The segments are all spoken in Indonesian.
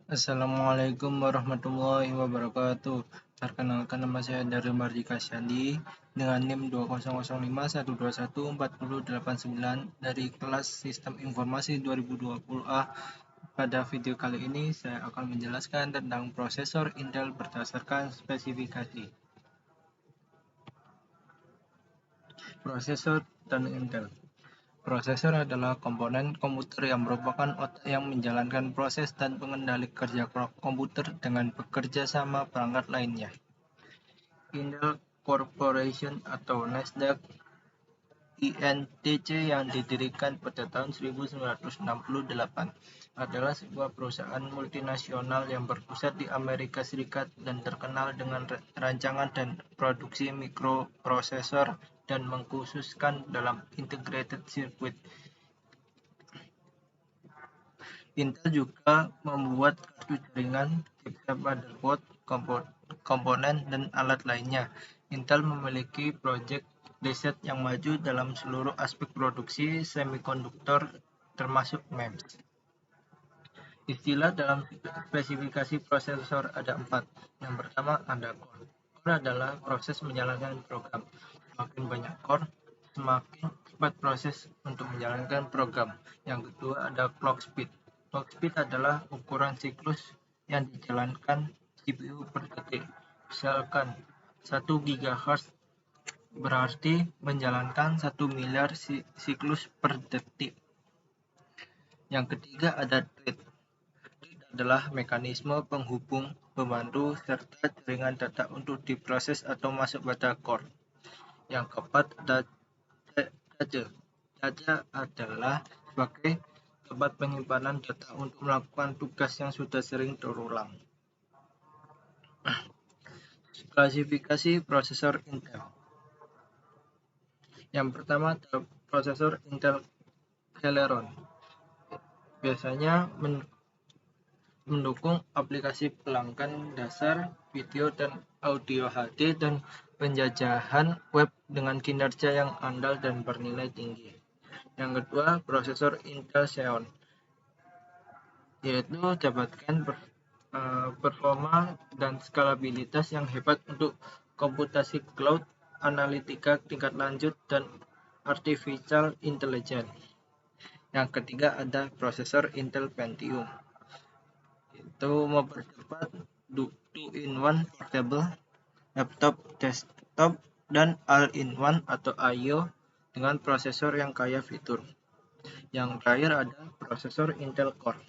Assalamualaikum warahmatullahi wabarakatuh. Perkenalkan, nama saya dari Mardika Syandi dengan NIM 200512140809 dari kelas Sistem Informasi 2020A. Pada video kali ini saya akan menjelaskan tentang prosesor Intel berdasarkan spesifikasi. Prosesor dan Intel. Prosesor adalah komponen komputer yang merupakan otak yang menjalankan proses dan pengendali kerja komputer dengan bekerja sama perangkat lainnya. Intel Corporation atau Nasdaq INTC yang didirikan pada tahun 1968 adalah sebuah perusahaan multinasional yang berpusat di Amerika Serikat dan terkenal dengan rancangan dan produksi mikroprosesor dan mengkhususkan dalam integrated circuit. Intel juga membuat kartu jaringan, chipset motherboard, komponen, dan alat lainnya. Intel memiliki proyek riset yang maju dalam seluruh aspek produksi semikonduktor, termasuk MEMS. Istilah dalam spesifikasi prosesor ada 4. Yang pertama ada core. Core adalah proses menjalankan program. Semakin banyak core, semakin cepat proses untuk menjalankan program. Yang kedua ada clock speed. Clock speed adalah ukuran siklus yang dijalankan CPU per detik. Misalkan 1 GHz berarti menjalankan 1 miliar siklus per detik. Yang ketiga ada thread. Thread adalah mekanisme penghubung, pembantu, serta jaringan data untuk diproses atau masuk pada core. Yang keempat ada cache. Cache adalah sebagai tempat penyimpanan data untuk melakukan tugas yang sudah sering terulang. Klasifikasi prosesor Intel. Yang pertama adalah prosesor Intel Celeron. Biasanya mendukung aplikasi pelanggan dasar, video dan audio HD, dan penjajahan web dengan kinerja yang andal dan bernilai tinggi. Yang kedua, prosesor Intel Xeon, yaitu dapatkan performa dan skalabilitas yang hebat untuk komputasi cloud, analitika tingkat lanjut, dan artificial intelligence. Yang ketiga ada prosesor Intel Pentium, itu mempercepat 2-in-1 portable, laptop, desktop, dan all-in-one atau I/O dengan prosesor yang kaya fitur. Yang terakhir ada prosesor Intel Core.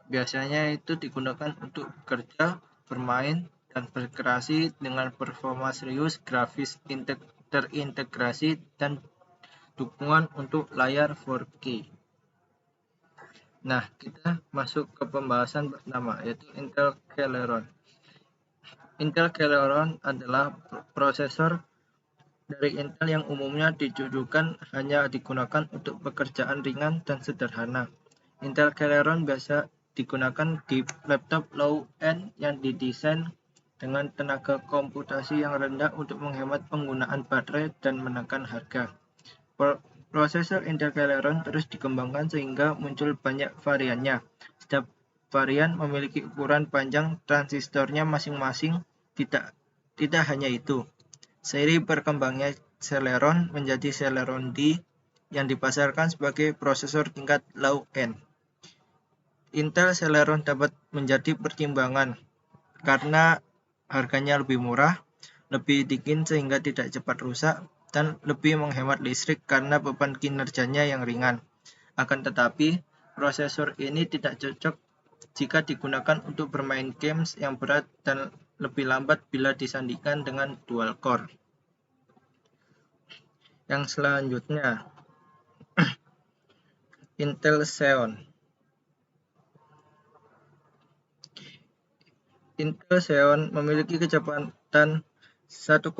Biasanya itu digunakan untuk bekerja, bermain, dan berkreasi dengan performa serius, grafis terintegrasi, dan dukungan untuk layar 4K. Nah, kita masuk ke pembahasan pertama, yaitu Intel Celeron. Intel Celeron adalah prosesor dari Intel yang umumnya ditujukan hanya digunakan untuk pekerjaan ringan dan sederhana. Intel Celeron biasa digunakan di laptop low-end yang didesain dengan tenaga komputasi yang rendah untuk menghemat penggunaan baterai dan menekan harga. Prosesor Intel Celeron terus dikembangkan sehingga muncul banyak variannya. Setiap varian memiliki ukuran panjang transistornya masing-masing. Tidak hanya itu, seri berkembangnya Celeron menjadi Celeron D yang dipasarkan sebagai prosesor tingkat low-end. Intel Celeron dapat menjadi pertimbangan karena harganya lebih murah, lebih dingin sehingga tidak cepat rusak, dan lebih menghemat listrik karena beban kinerjanya yang ringan. Akan tetapi, prosesor ini tidak cocok jika digunakan untuk bermain games yang berat dan lebih lambat bila disandingkan dengan dual core. Yang selanjutnya, Intel Xeon. Intel Xeon memiliki kecepatan 1,4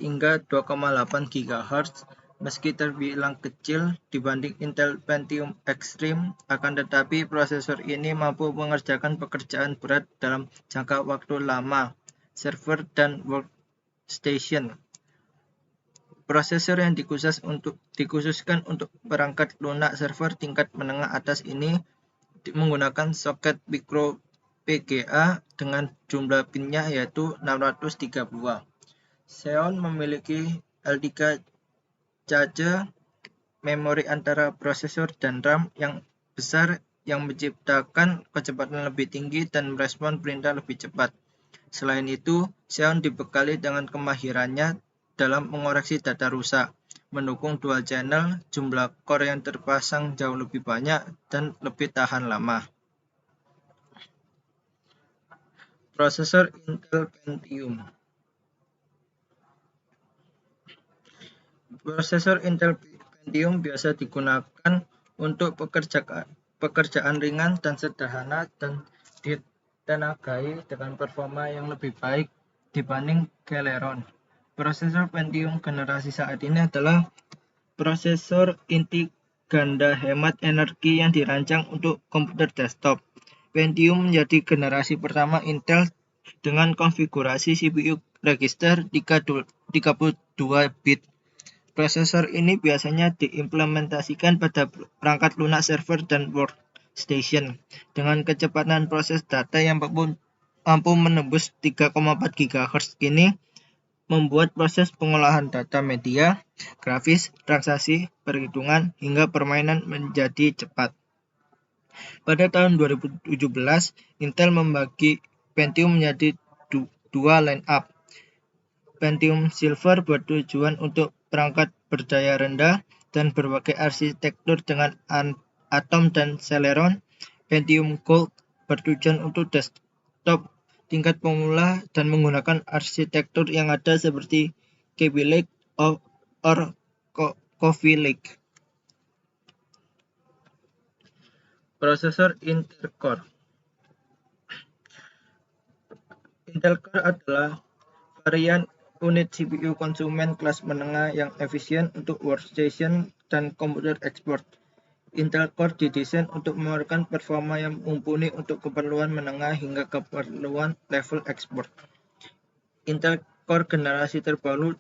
hingga 2,8 GHz. Meski terbilang kecil dibanding Intel Pentium Extreme, akan tetapi prosesor ini mampu mengerjakan pekerjaan berat dalam jangka waktu lama, server dan workstation. Prosesor yang dikhususkan untuk perangkat lunak server tingkat menengah atas ini menggunakan soket VGA dengan jumlah pinnya yaitu 632. Xeon memiliki L3 cache memori antara prosesor dan RAM yang besar yang menciptakan kecepatan lebih tinggi dan merespon perintah lebih cepat. Selain itu, Xeon dibekali dengan kemahirannya dalam mengoreksi data rusak, mendukung dual channel, jumlah core yang terpasang jauh lebih banyak, dan lebih tahan lama. Prosesor Intel Pentium. Prosesor Intel Pentium biasa digunakan untuk pekerjaan ringan dan sederhana dan ditenagai dengan performa yang lebih baik dibanding Celeron. Prosesor Pentium generasi saat ini adalah prosesor inti ganda hemat energi yang dirancang untuk komputer desktop. Pentium menjadi generasi pertama Intel dengan konfigurasi CPU register 32 bit. Prosesor ini biasanya diimplementasikan pada perangkat lunak server dan workstation dengan kecepatan proses data yang mampu menembus 3,4 GHz. Ini membuat proses pengolahan data media, grafis, transaksi, perhitungan, hingga permainan menjadi cepat. Pada tahun 2017, Intel membagi Pentium menjadi dua line-up. Pentium Silver bertujuan untuk perangkat berdaya rendah dan berbagai arsitektur dengan Atom dan Celeron. Pentium Gold bertujuan untuk desktop tingkat pemula dan menggunakan arsitektur yang ada seperti Kaby Lake or Coffee Lake. Prosesor Intel Core. Intel Core adalah varian unit CPU konsumen kelas menengah yang efisien untuk workstation dan komputer ekspor. Intel Core didesain untuk memberikan performa yang mumpuni untuk keperluan menengah hingga keperluan level ekspor. Intel Core generasi terbaru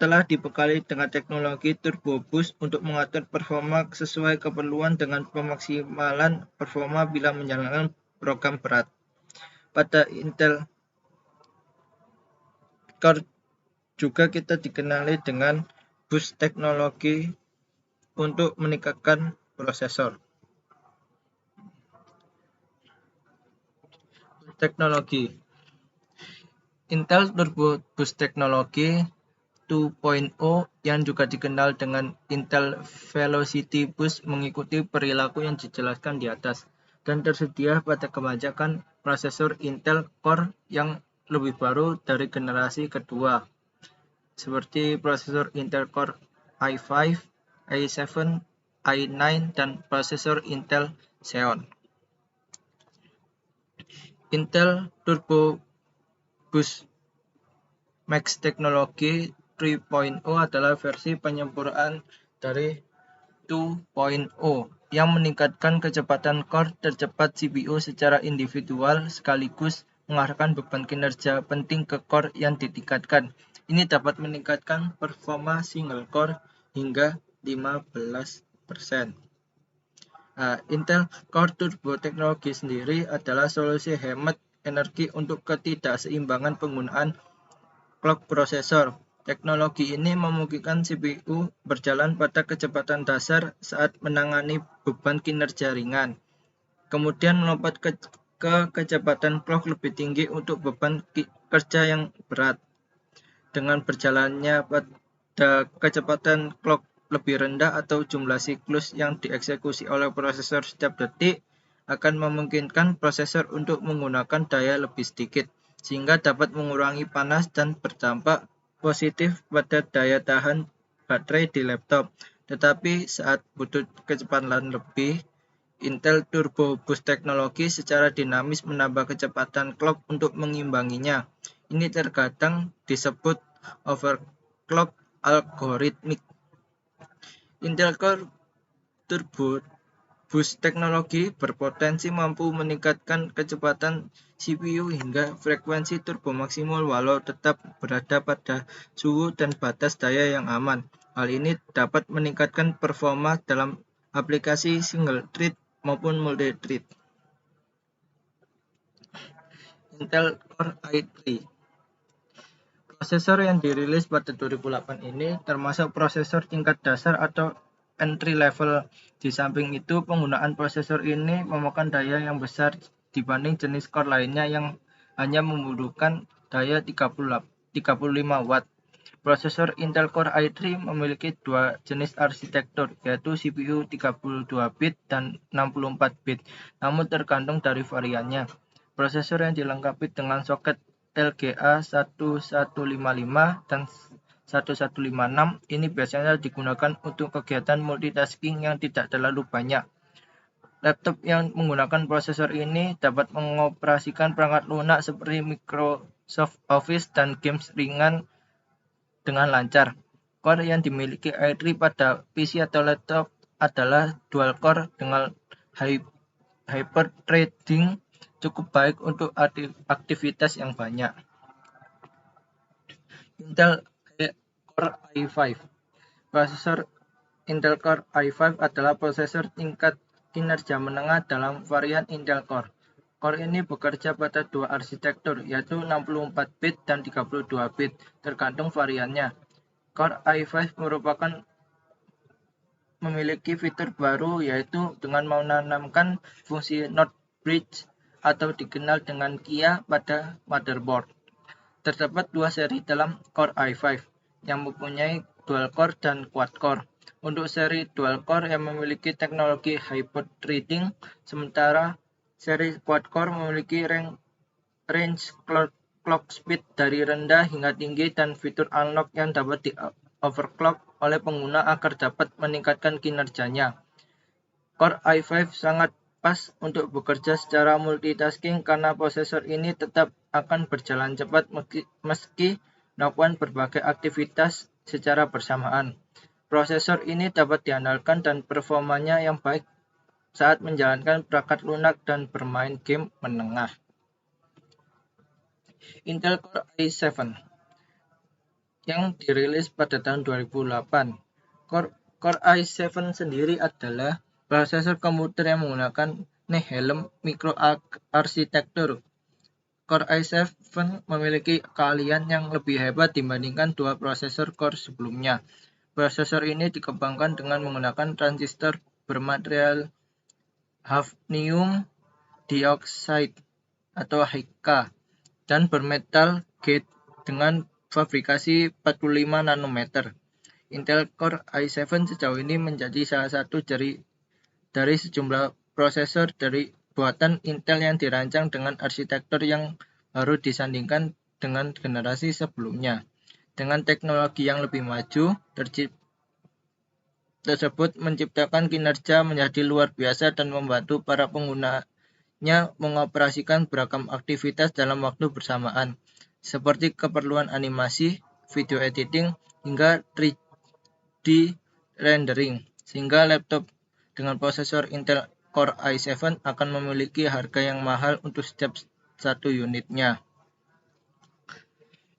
telah dibekali dengan teknologi Turbo Boost untuk mengatur performa sesuai keperluan dengan pemaksimalan performa bila menjalankan program berat. Pada Intel Core juga kita dikenali dengan boost teknologi untuk meningkatkan prosesor. Teknologi Intel Turbo Boost Teknologi 2.0 yang juga dikenal dengan Intel Velocity Boost mengikuti perilaku yang dijelaskan di atas dan tersedia pada kebanyakan prosesor Intel Core yang lebih baru dari generasi kedua, seperti prosesor Intel Core i5, i7, i9, dan prosesor Intel Xeon. Intel Turbo Boost Max Teknologi 3.0 adalah versi penyempurnaan dari 2.0 yang meningkatkan kecepatan core tercepat CPU secara individual sekaligus mengarahkan beban kinerja penting ke core yang ditingkatkan. Ini dapat meningkatkan performa single core hingga 15%. Intel Core Turbo Teknologi sendiri adalah solusi hemat energi untuk ketidakseimbangan penggunaan clock prosesor. Teknologi ini memungkinkan CPU berjalan pada kecepatan dasar saat menangani beban kinerja ringan, kemudian melompat ke kecepatan clock lebih tinggi untuk beban kerja yang berat. Dengan berjalannya pada kecepatan clock lebih rendah atau jumlah siklus yang dieksekusi oleh prosesor setiap detik akan memungkinkan prosesor untuk menggunakan daya lebih sedikit, sehingga dapat mengurangi panas dan berdampak positif pada daya tahan baterai di laptop. Tetapi saat butuh kecepatan lebih, Intel Turbo Boost Teknologi secara dinamis menambah kecepatan clock untuk mengimbanginya. Ini terkadang disebut overclock algoritmik. Intel Core Turbo Boost Teknologi berpotensi mampu meningkatkan kecepatan CPU hingga frekuensi turbo maksimal walau tetap berada pada suhu dan batas daya yang aman. Hal ini dapat meningkatkan performa dalam aplikasi single thread maupun multi thread. Intel Core i3. Prosesor yang dirilis pada 2008 ini termasuk prosesor tingkat dasar atau entry level. Di samping itu, penggunaan prosesor ini memakan daya yang besar dibanding jenis core lainnya yang hanya membutuhkan daya 35 Watt. Prosesor Intel Core i3 memiliki dua jenis arsitektur, yaitu CPU 32 bit dan 64 bit, namun tergantung dari variannya. Prosesor yang dilengkapi dengan soket LGA 1155 dan 1156 ini biasanya digunakan untuk kegiatan multitasking yang tidak terlalu banyak. Laptop yang menggunakan prosesor ini dapat mengoperasikan perangkat lunak seperti Microsoft Office dan games ringan dengan lancar. Core yang dimiliki i3 pada PC atau laptop adalah dual core dengan hyper-threading cukup baik untuk aktivitas yang banyak. Intel Core i5. Prosesor Intel Core i5 adalah prosesor tingkat kinerja menengah dalam varian Intel Core. Core ini bekerja pada dua arsitektur, yaitu 64 bit dan 32 bit, tergantung variannya. Core i5 merupakan memiliki fitur baru, yaitu dengan menanamkan fungsi Not Bridge atau dikenal dengan KIA pada motherboard. Terdapat dua seri dalam Core i5 yang mempunyai dual core dan quad core. Untuk seri dual core yang memiliki teknologi hyper-threading, sementara seri quad core memiliki range clock speed dari rendah hingga tinggi dan fitur unlock yang dapat di-overclock oleh pengguna agar dapat meningkatkan kinerjanya. Core i5 sangat pas untuk bekerja secara multitasking karena prosesor ini tetap akan berjalan cepat meski melakukan berbagai aktivitas secara bersamaan. Prosesor ini dapat diandalkan dan performanya yang baik saat menjalankan perangkat lunak dan bermain game menengah. Intel Core i7 yang dirilis pada tahun 2008. Core i7 sendiri adalah prosesor komputer yang menggunakan Nehalem microarchitecture. Core i7 memiliki keahlian yang lebih hebat dibandingkan dua prosesor core sebelumnya. Prosesor ini dikembangkan dengan menggunakan transistor bermaterial hafnium dioxide atau HK dan bermetal gate dengan fabrikasi 45 nanometer. Intel Core i7 sejauh ini menjadi salah satu dari sejumlah prosesor dari buatan Intel yang dirancang dengan arsitektur yang baru disandingkan dengan generasi sebelumnya. Dengan teknologi yang lebih maju, tersebut menciptakan kinerja menjadi luar biasa dan membantu para penggunanya mengoperasikan beragam aktivitas dalam waktu bersamaan, seperti keperluan animasi, video editing, hingga 3D rendering, sehingga laptop dengan prosesor Intel Core i7 akan memiliki harga yang mahal untuk setiap satu unitnya.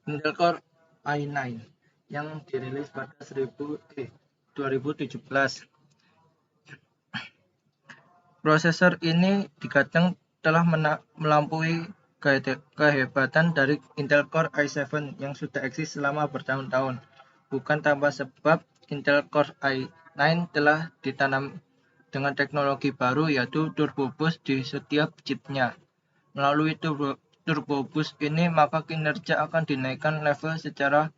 Intel Core i9 yang dirilis pada 2017. Prosesor ini dikatakan telah melampaui kehebatan dari Intel Core i7 yang sudah eksis selama bertahun-tahun. Bukan tanpa sebab, Intel Core i9 telah ditanam dengan teknologi baru, yaitu Turbo Boost di setiap chipnya. Melalui Turbo Boost ini, maka kinerja akan dinaikkan level secara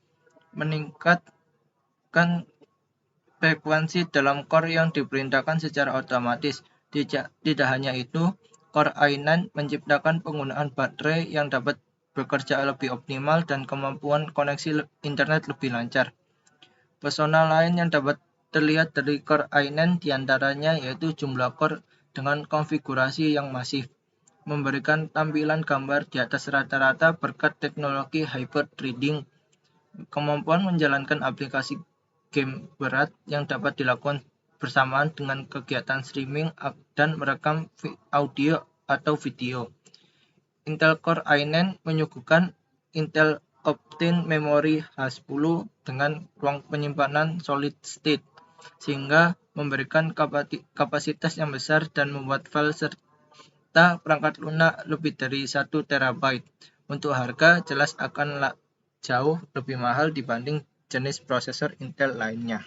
meningkatkan frekuensi dalam core yang diperintahkan secara otomatis. Tidak hanya itu, Core i9 menciptakan penggunaan baterai yang dapat bekerja lebih optimal dan kemampuan koneksi internet lebih lancar. Pesona lain yang dapat terlihat dari Core i9 diantaranya yaitu jumlah core dengan konfigurasi yang masif, memberikan tampilan gambar di atas rata-rata berkat teknologi hyper-threading, kemampuan menjalankan aplikasi game berat yang dapat dilakukan bersamaan dengan kegiatan streaming dan merekam audio atau video. Intel Core i9 menyuguhkan Intel Optane Memory H10 dengan ruang penyimpanan solid state, sehingga memberikan kapasitas yang besar dan membuat file serta perangkat lunak lebih dari 1 TB. Untuk harga jelas akan jauh lebih mahal dibanding jenis prosesor Intel lainnya.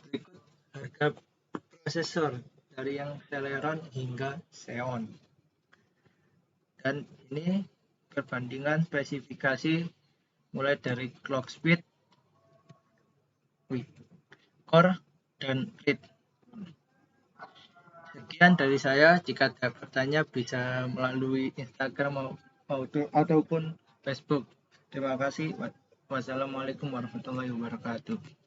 Berikut harga prosesor dari yang Celeron hingga Xeon. Dan ini perbandingan spesifikasi mulai dari clock speed, core, dan rate. Sekian dari saya. Jika ada pertanyaan bisa melalui Instagram ataupun Facebook. Terima kasih. Wassalamualaikum warahmatullahi wabarakatuh.